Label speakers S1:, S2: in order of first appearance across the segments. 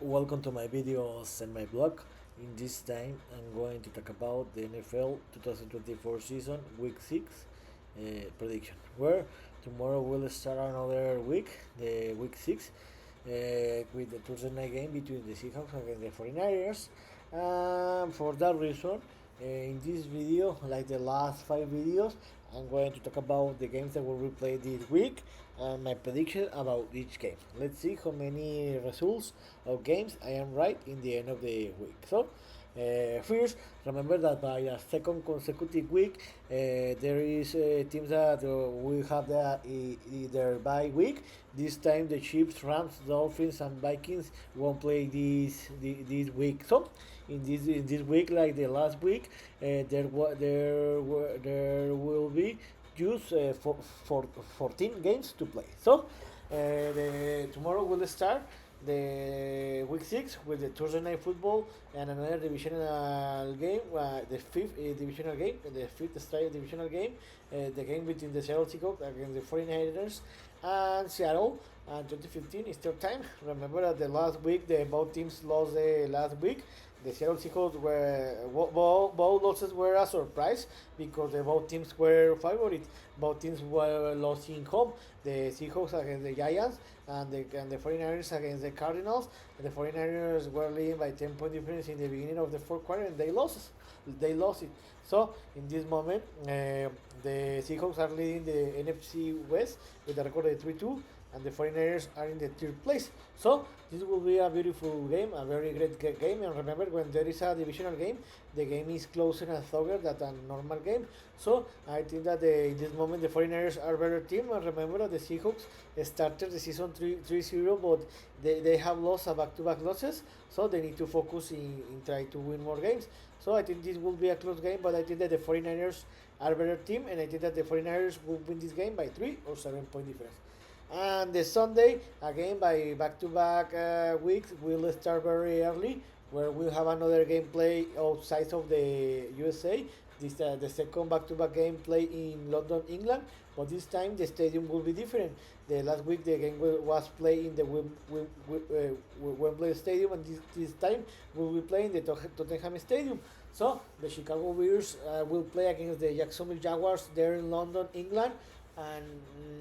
S1: Welcome to my videos and my blog. In this time, I'm going to talk about the NFL 2024 season, Week 6 prediction. Where tomorrow we'll start another week, the Week 6, with the Thursday night game between the Seahawks against the 49ers. For that reason, in this video, like the last 5 videos, I'm going to talk about the games that will be played this week and my prediction about each game. Let's see how many results of games I am right in the end of the week. First, remember that by a second consecutive week, there is teams that will have their bye week. This time, the Chiefs, Rams, Dolphins, and Vikings won't play this week. So, in this week, like the last week, there will be just for 14 games to play. Tomorrow we'll start the week 6 with the Thursday night football and another divisional game, the fifth divisional game, the fifth straight divisional game, the game between the Seattle Seahawks against the 49ers and Seattle. And 2015 is third time. Remember that the last week the both teams lost the last week. The Seattle Seahawks were both losses were a surprise because the both teams were favorites. Both teams were lost in home. The Seahawks against the Giants and the 49ers against the Cardinals. The 49ers were leading by 10-point difference in the beginning of the fourth quarter and they lost. They lost it. So in this moment, the Seahawks are leading the NFC West with a record of 3-2 and the 49ers are in the third place. So this will be a beautiful game, a very great game. And remember, when there is a divisional game, the game is closer and thugger than a normal game. So I think that in this moment the 49ers are a better team. And remember that the Seahawks started the season 3-0, but they have lost a back-to-back losses. So they need to focus in try to win more games. So I think this will be a close game, but I think that the 49ers are a better team, and I think that the 49ers will win this game by 3 or 7-point difference. And the Sunday, again by back-to-back weeks, will start very early, where we'll have another game play outside of the USA. This the second back-to-back game play in London, England, but this time the stadium will be different. The last week the game was played in the Wembley Stadium, and this time we'll be playing the Tottenham Stadium. So the Chicago Bears will play against the Jacksonville Jaguars there in London, England, and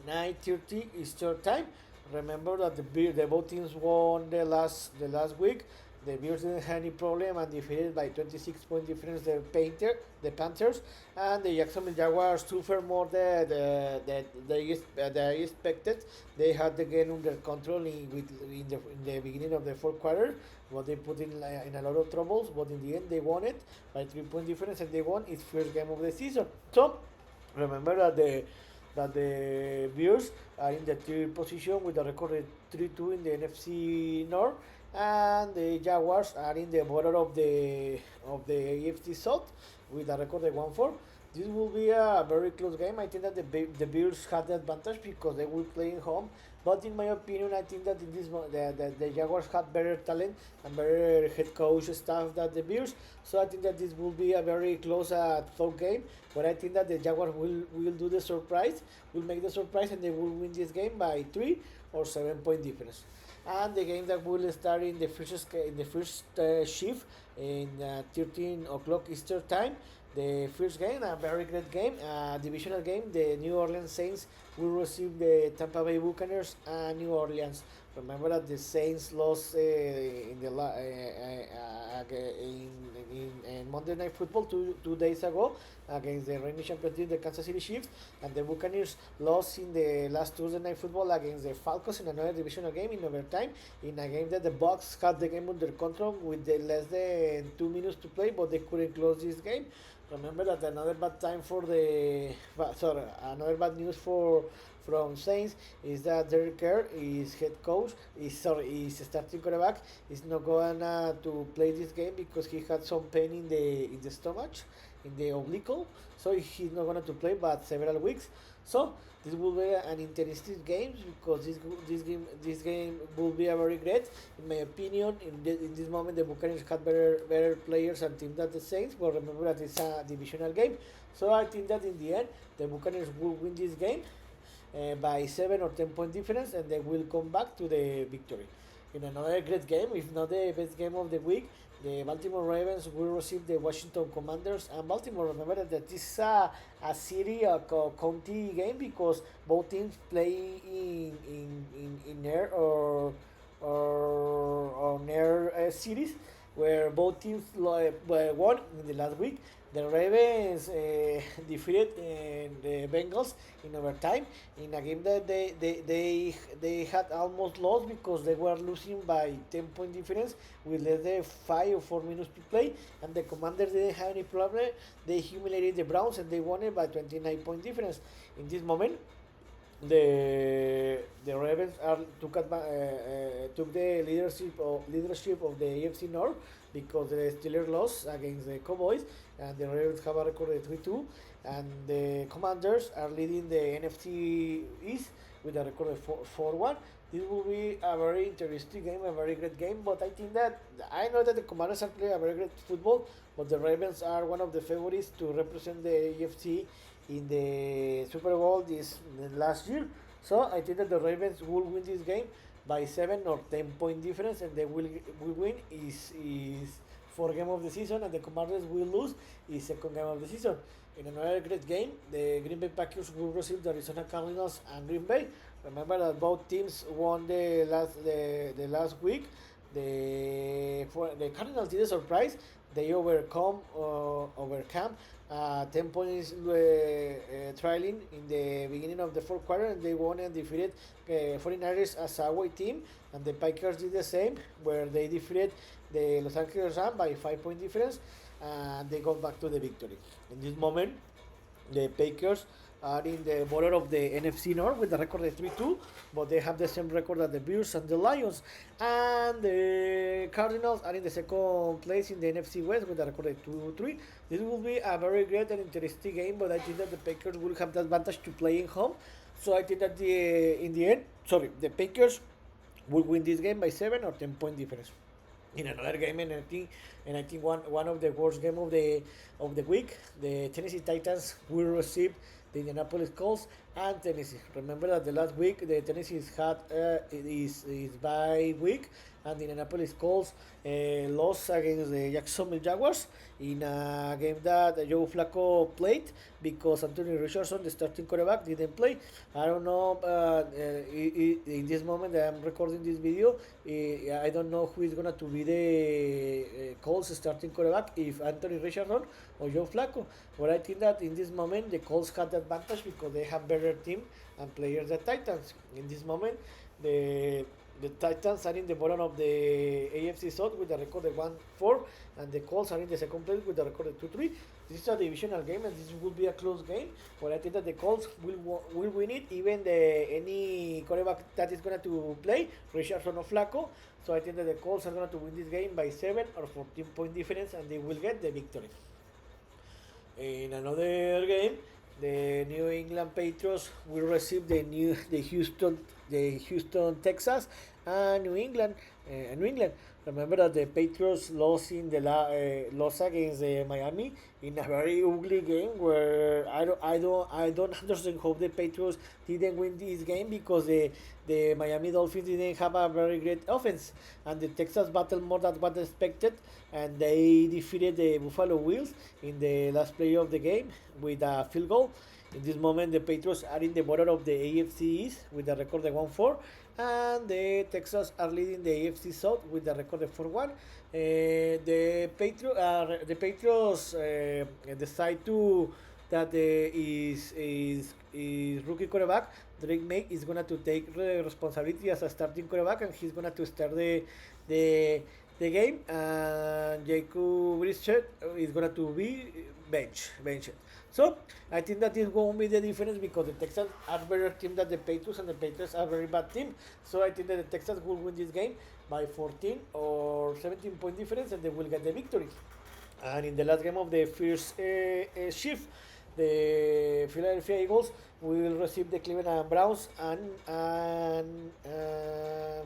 S1: 9:30 Eastern time. Remember that the both teams won the last week. The Bears didn't have any problem and defeated by 26-point difference the Panthers, and the Jacksonville Jaguars suffered more than they expected. They had the game under control in the beginning of the fourth quarter, but they put in a lot of troubles. But in the end, they won it by 3-point difference, and they won its first game of the season. So remember that the Bears are in the third position with a record of 3-2 in the NFC North, and the Jaguars are in the border of the AFC South with a record of 1-4. This will be a very close game. I think that the Bears had the advantage because they will play in home. But in my opinion, I think that in this the Jaguars had better talent and better head coach staff than the Bears. So I think that this will be a very close thought game. But I think that the Jaguars will do the surprise, will make the surprise, and they will win this game by 3 or 7-point difference. And the game that will start in the first shift in 13 o'clock Eastern time. The first game, a very great game, a divisional game. The New Orleans Saints will receive the Tampa Bay Buccaneers and New Orleans. Remember that the Saints lost in Monday Night Football two days ago against the reigning champion team, the Kansas City Chiefs, and the Buccaneers lost in the last Tuesday Night Football against the Falcons in another divisional game in overtime, in a game that the Bucs had the game under control with less than 2 minutes to play, but they couldn't close this game. Remember that another bad time for another bad news from Saints is that Derek Carr, his head coach, is starting quarterback, is not going to play this game because he had some pain in the stomach, in the oblique, so he's not going to play but several weeks. So this will be an interesting game because this game will be a very great. In my opinion, in this moment the Buccaneers had better players and team than the Saints, but remember that it's a divisional game. So I think that in the end the Buccaneers will win this game by 7 or 10 point difference, and they will come back to the victory. In another great game, if not the best game of the week, the Baltimore Ravens will receive the Washington Commanders. And Baltimore, remember that this is a city, county game because both teams play in near or near cities where both teams won in the last week. The Ravens defeated the Bengals in overtime in a game that they had almost lost because they were losing by 10-point difference with less than 5 or 4 minutes to play, and the Commanders didn't have any problem. They humiliated the Browns and they won it by 29-point difference. In this moment, the Ravens took the leadership of the AFC North because the Steelers lost against the Cowboys, and the Ravens have a record of 3-2, and the Commanders are leading the NFC East with a record of 4-1. This will be a very interesting game, a very great game. But I know that the Commanders are playing a very great football, but the Ravens are one of the favorites to represent the AFC in the Super Bowl this last year. So I think that the Ravens will win this game by 7 or 10 point difference, and they will win is fourth game of the season, and the Commanders will lose is second game of the season. In another great game, the Green Bay Packers will receive the Arizona Cardinals and Green Bay. Remember that both teams won the last week. The Cardinals did a surprise. They overcome 10 points trailing in the beginning of the fourth quarter, and they won and defeated 49ers as a away team. And the Packers did the same, where they defeated the Los Angeles Rams by 5-point difference, and they got back to the victory. In this moment, the Packers are in the border of the NFC North with a record of 3-2, but they have the same record as the Bears and the Lions. And the Cardinals are in the second place in the NFC West with a record of 2-3. This will be a very great and interesting game, but I think that the Packers will have the advantage to play in home. So I think that the Packers will win this game by 7 or 10 point difference. In another game, and I think one of the worst game of the week, the Tennessee Titans will receive the Indianapolis Colts and Tennessee. Remember that the last week the Tennessee had is bye week, and the Indianapolis Colts lost against the Jacksonville Jaguars in a game that Joe Flacco played because Anthony Richardson, the starting quarterback, didn't play. I don't know. In this moment that I'm recording this video, I don't know who is gonna to be the Colts starting quarterback, if Anthony Richardson or Joe Flacco. But I think that in this moment the Colts had the advantage because they have better team and players than Titans. In this moment, the Titans are in the bottom of the AFC South with a record of 1-4, and the Colts are in the second place with a record of 2-3. This is a divisional game, and this will be a close game. But I think that the Colts will win it, even any quarterback that is going to play, Richardson or Flacco. So I think that the Colts are going to win this game by 7 or 14 point difference, and they will get the victory. In another game, the New England Patriots will receive the Houston Texas and New England. Remember that the Patriots lost in the loss against Miami in a very ugly game where I don't understand how the Patriots didn't win this game because the Miami Dolphins didn't have a very great offense, and the Texas battled more than what expected, and they defeated the Buffalo Bills in the last play of the game with a field goal. In this moment, the Patriots are in the border of the AFC East with a record of 1-4, and the Texans are leading the AFC South with a record of 4-1. The Patriots decide to that is rookie quarterback Drake May is gonna to take responsibility as a starting quarterback, and he's gonna to start the game, and Jacob Brissett is gonna to be benched. So I think that this won't be the difference because the Texans are better team than the Patriots, and the Patriots are very bad team. So I think that the Texans will win this game by 14 or 17 point difference, and they will get the victory. And in the last game of the first shift, the Philadelphia Eagles will receive the Cleveland Browns and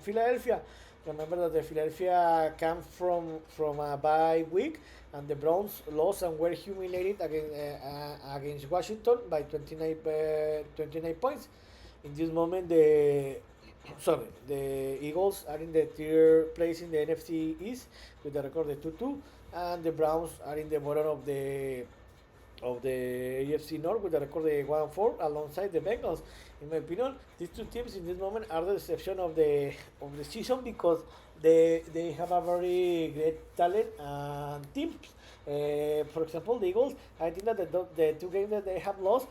S1: Philadelphia. Remember that the Philadelphia came from a bye week, and the Browns lost and were humiliated against Washington by 29 points. In this moment, sorry, the Eagles are in the third place in the NFC East with a record of 2-2, and the Browns are in the bottom of the AFC North with a record of 1-4 alongside the Bengals. In my opinion, these two teams in this moment are the exception of the season because they have a very great talent and teams. For example, the Eagles, I think that the two games that they have lost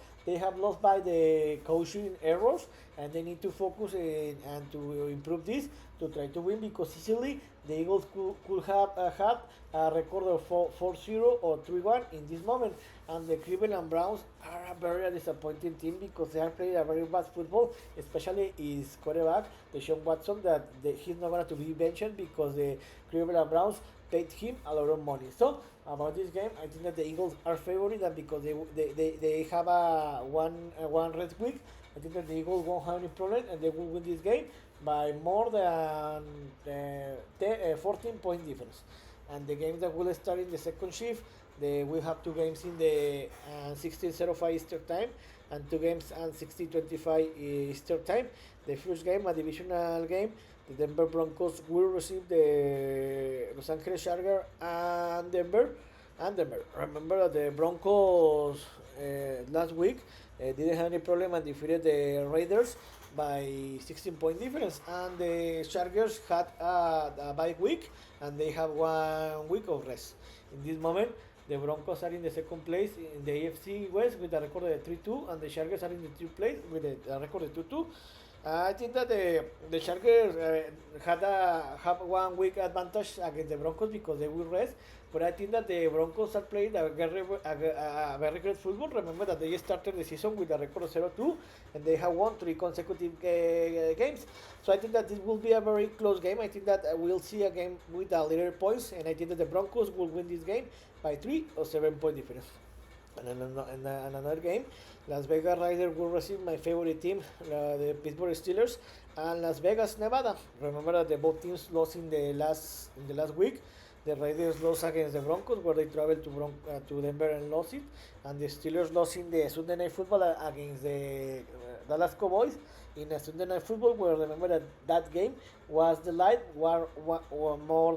S1: by the coaching errors, and they need to focus and to improve this to try to win because easily the Eagles could have had a record of 4-0 or 3-1 in this moment. And the Cleveland Browns are a very disappointing team because they are playing a very bad football, especially his quarterback, Deshaun Watson, that he's not going to be benched because the Cleveland Browns paid him a lot of money. So about this game, I think that the Eagles are favored, and because they have one red week, I think that the Eagles won't have any problem and they will win this game by more than 14-point difference. And the games that will start in the second shift, they will have two games in the 16:05 Eastern time and two games at 16:25 Eastern time. The first game, a divisional game, the Denver Broncos will receive the Los Angeles Chargers and Denver. And Denver. Remember that the Broncos last week didn't have any problem and defeated the Raiders by 16-point difference. And the Chargers had a bye week and they have 1 week of rest. In this moment, the Broncos are in the second place in the AFC West with a record of 3-2, and the Chargers are in the third place with a record of 2-2. I think that the Chargers have 1 week advantage against the Broncos because they will rest. But I think that the Broncos are playing a very great football. Remember that they started the season with a record of 0-2 and they have won 3 consecutive games. So I think that this will be a very close game. I think that we'll see a game with a little points, and I think that the Broncos will win this game by 3 or 7 point difference. And in another game, Las Vegas Raiders will receive my favorite team, the Pittsburgh Steelers, and Las Vegas, Nevada. Remember that both teams lost in the last week. The Raiders lost against the Broncos, where they traveled to Denver and lost it, and the Steelers lost in the Sunday Night Football against the Dallas Cowboys in a Sunday Night Football, where remember that game was delayed more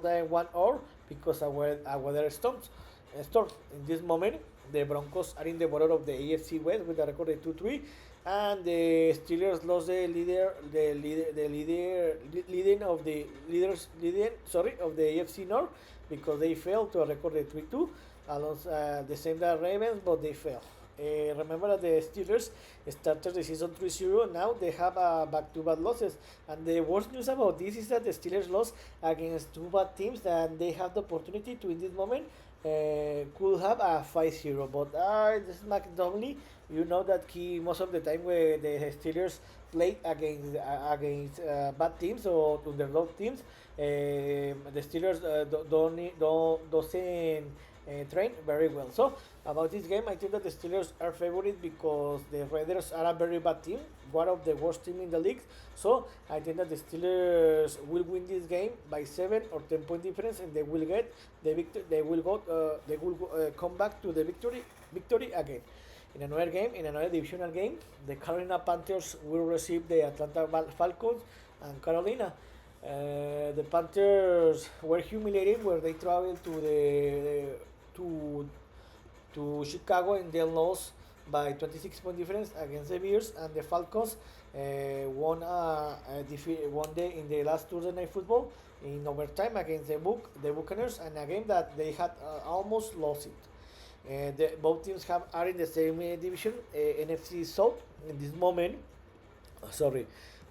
S1: than 1 hour because of weather storms. In this moment, the Broncos are in the bottom of the AFC West with a record of 2-3, and the Steelers lost of the AFC North because they fell to a record of 3-2, the same that Ravens, but they fell. Remember that the Steelers started the season 3-0, and now they have back-to-back losses. And the worst news about this is that the Steelers lost against two bad teams, and they have the opportunity to, in this moment, could have a 5-0. But this is McDonald. You know that he most of the time where the Steelers play against bad teams or underdog teams, the Steelers doesn't train very well. So about this game, I think that the Steelers are favored because the Raiders are a very bad team, one of the worst team in the league. So I think that the Steelers will win this game by 7 or 10 point difference, and they will get the victory. They will come back to the victory again. In another game, in another divisional game, the Carolina Panthers will receive the Atlanta Falcons and Carolina. The Panthers were humiliated where they traveled to Chicago and they lost by 26-point difference against the Bears, and the Falcons won in the last Thursday Night Football in overtime against the Buccaneers, and a game that they had almost lost it. Both teams are in the same division, NFC South. In this moment, sorry,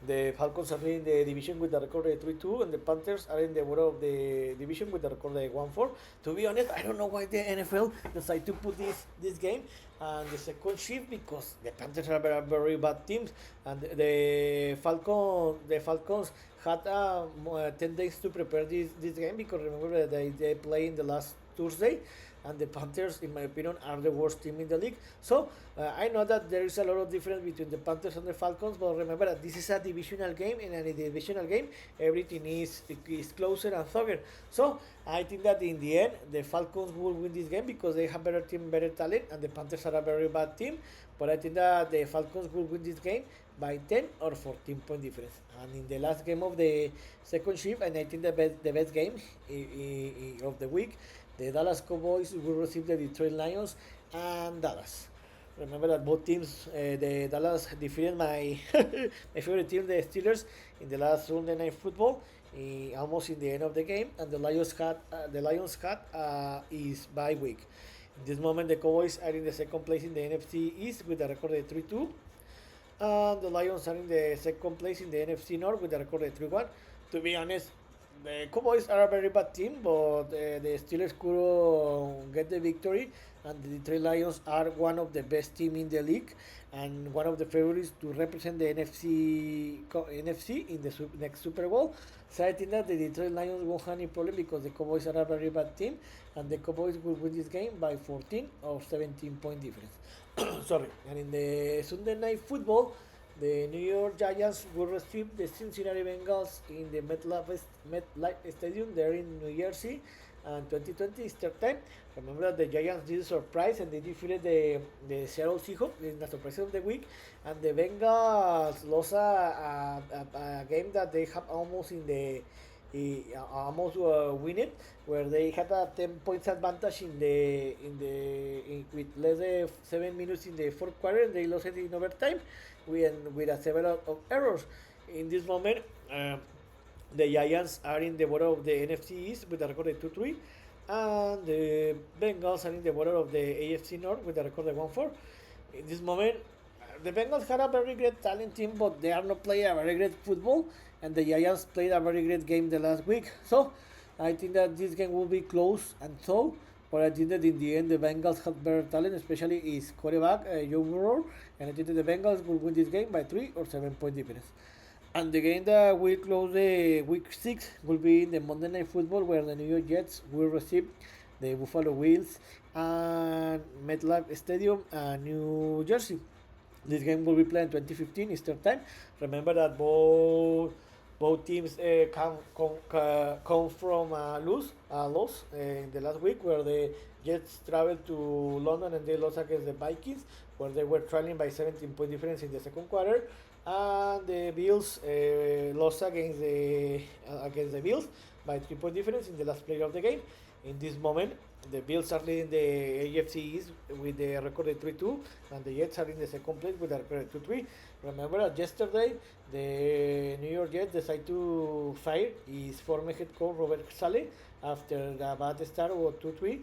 S1: the Falcons are in the division with the record of 3-2, and the Panthers are in the bottom of the division with the record of 1-4. To be honest, I don't know why the NFL decided to put this game and the second shift, because the Panthers are a very bad team, and the Falcons had 10 days to prepare this game, because remember that they play in the last Thursday, and the Panthers, in my opinion, are the worst team in the league. So I know that there is a lot of difference between the Panthers and the Falcons, but remember that this is a divisional game, and in a divisional game, everything is closer and thugger. So I think that in the end, the Falcons will win this game because they have better team, better talent, and the Panthers are a very bad team. But I think that the Falcons will win this game by 10 or 14 point difference. And in the last game of the second shift, and I think the best game of the week, the Dallas Cowboys will receive the Detroit Lions and Dallas. Remember that both teams, the Dallas defeated my my favorite team, the Steelers, in the last Sunday Night Football, almost in the end of the game, and the Lions had is bye week. In this moment, the Cowboys are in the second place in the NFC East with a record of 3-2. The Lions are in the second place in the NFC North with a record of 3-1. To be honest, the Cowboys are a very bad team, but the Steelers could get the victory, and the Detroit Lions are one of the best team in the league and one of the favorites to represent the NFC in the next Super Bowl. So I think that the Detroit Lions won't have any problem because the Cowboys are a very bad team, and the Cowboys will win this game by 14 or 17 point difference. Sorry. And in the Sunday Night Football, the New York Giants will receive the Cincinnati Bengals in the MetLife Stadium there in New Jersey. And 2020 is third time. Remember that the Giants did a surprise and they defeated the Seattle Seahawks in the surprise of the week. And the Bengals lost a game that they have almost in the almost win it, where they had a 10 points advantage with less than 7 minutes in the fourth quarter, and they lost it in overtime with a several of errors. In this moment, the Giants are in the bottom of the NFC East with a record of 2-3, and the Bengals are in the bottom of the AFC North with a record of 1-4. In this moment, the Bengals had a very great talent team, but they are not playing a very great football, and the Giants played a very great game the last week. So I think that this game will be close and so. But I think that in the end the Bengals have better talent, especially his quarterback Joe Burrow, and I think that the Bengals will win this game by 3 or 7 point difference. And the game that will close the week 6 will be in the Monday Night Football, where the New York Jets will receive the Buffalo Bills and MetLife Stadium, New Jersey. This game will be played in 2015 Eastern Time. Remember that both teams come from a loss in the last week, where the Jets traveled to London and they lost against the Vikings, where they were trailing by 17 point difference in the second quarter, and the Bills lost against the Bills by 3 point difference in the last play of the game. In this moment, the Bills are leading the AFC East with the record of 3-2, and the Jets are in the second place with a record of 2-3. Remember that yesterday, the New York Jets decided to fire his former head coach Robert Saleh after the bad start of 2-3.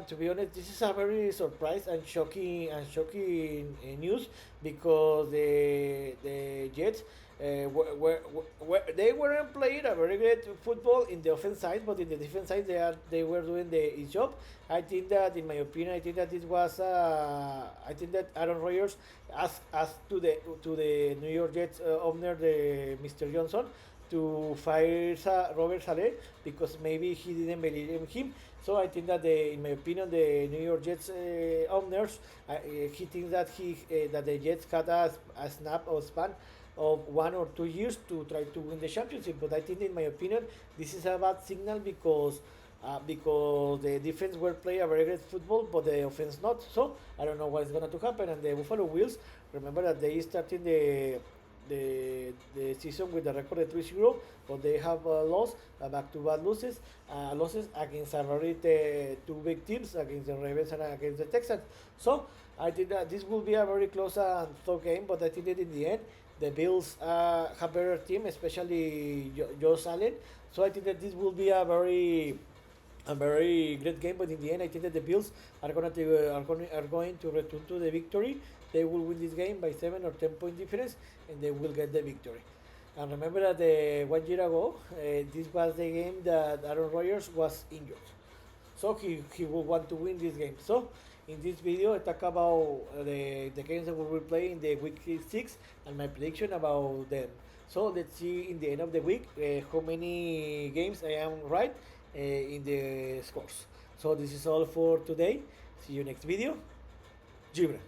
S1: To be honest, this is a very surprise and shocking news, because the Jets they weren't playing a very great football in the offense side, but in the defense side they were doing his job. I think that, in my opinion, I think that this was I think that Aaron Rodgers asked to the New York Jets owner, the Mr. Johnson, to fire Robert Saleh because maybe he didn't believe in him. So I think that, in my opinion, the New York Jets owners, he thinks that that the Jets had a snap or span of 1 or 2 years to try to win the championship. But I think, in my opinion, this is a bad signal because the defense were playing a very great football, but the offense not. So I don't know what is going to happen. And the Buffalo Bills, remember that they started the season with a record of 3-0, but they have lost back-to-back losses against a very two big teams, against the Ravens and against the Texans. So I think that this will be a very close and tough game, but I think that in the end, the Bills have better team, especially Josh Allen. So I think that this will be a very great game. But in the end, I think that the Bills are going to return to the victory. They will win this game by 7 or 10 point difference, and they will get the victory. And remember that 1 year ago, this was the game that Aaron Rodgers was injured. So he will want to win this game. So in this video, I talk about the games that we will play in the week 6 and my prediction about them. So let's see in the end of the week how many games I am right in the scores. So this is all for today. See you next video. Gibra.